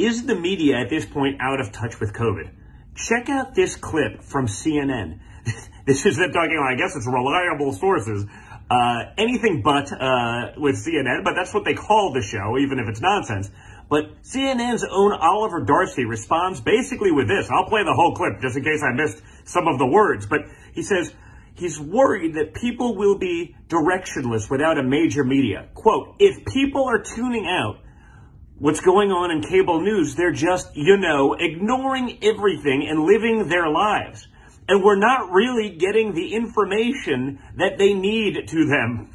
Is the media at this point out of touch with COVID? Check out this clip from CNN. This is them talking, I guess it's reliable sources. Anything but with CNN, but that's what they call the show, even if it's nonsense. But CNN's own Oliver Darcy responds basically with this. I'll play the whole clip just in case I missed some of the words. But he says he's worried that people will be directionless without a major media. Quote, if people are tuning out what's going on in cable news, they're just, ignoring everything and living their lives. And we're not really getting the information that they need to them.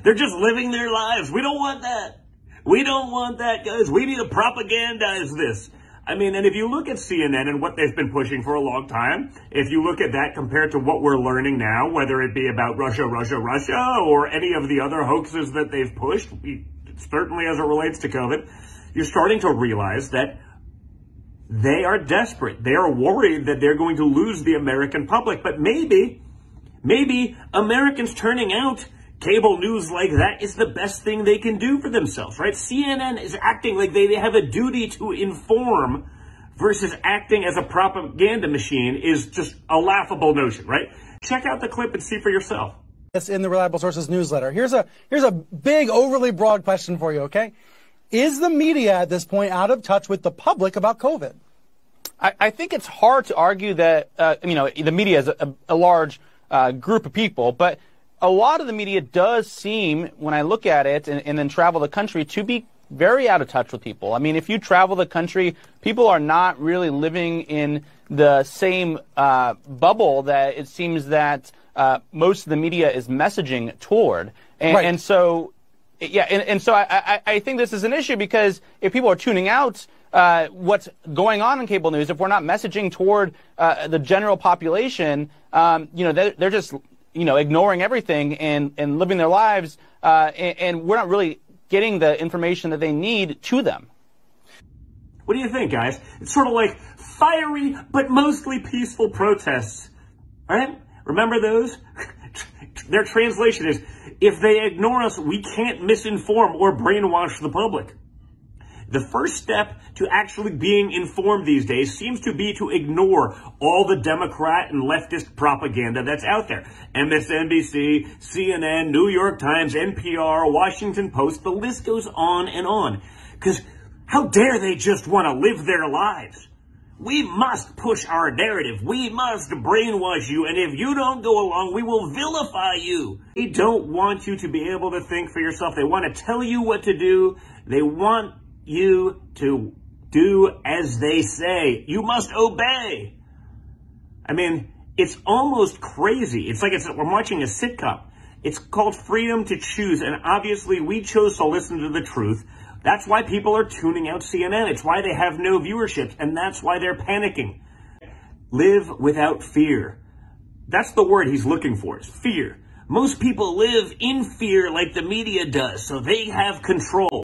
They're just living their lives. We don't want that. We don't want that, guys. We need to propagandize this. I mean, and if you look at CNN and what they've been pushing for a long time, if you look at that compared to what we're learning now, whether it be about Russia, or any of the other hoaxes that they've pushed, certainly as it relates to COVID, you're starting to realize that they are desperate. They are worried that they're going to lose the American public. But maybe Americans turning out cable news like that is the best thing they can do for themselves, right? CNN is acting like they have a duty to inform versus acting as a propaganda machine is just a laughable notion, right? Check out the clip and see for yourself. It's in the Reliable Sources newsletter. Here's a big, overly broad question for you, okay? Is the media at this point out of touch with the public about COVID? I think it's hard to argue that, the media is a large group of people, but a lot of the media does seem, when I look at it and then travel the country, to be very out of touch with people. I mean, if you travel the country, people are not really living in the same bubble that it seems that most of the media is messaging toward. And so, I think this is an issue because if people are tuning out what's going on in cable news, if we're not messaging toward the general population, they're just, ignoring everything and living their lives, and we're not really getting the information that they need to them. What do you think, guys? It's sort of like fiery but mostly peaceful protests, right? Remember those? Their translation is, if they ignore us, we can't misinform or brainwash the public. The first step to actually being informed these days seems to be to ignore all the Democrat and leftist propaganda that's out there. MSNBC, CNN, New York Times, NPR, Washington Post, the list goes on and on. Because how dare they just want to live their lives? We must push our narrative. We must brainwash you. And if you don't go along, we will vilify you. They don't want you to be able to think for yourself. They want to tell you what to do. They want you to do as they say. You must obey. I mean, it's almost crazy. It's like we're watching a sitcom. It's called freedom to choose. And obviously we chose to listen to the truth. That's why people are tuning out CNN. It's why they have no viewership. And that's why they're panicking. Live without fear. That's the word he's looking for, is fear. Most people live in fear like the media does, so they have control.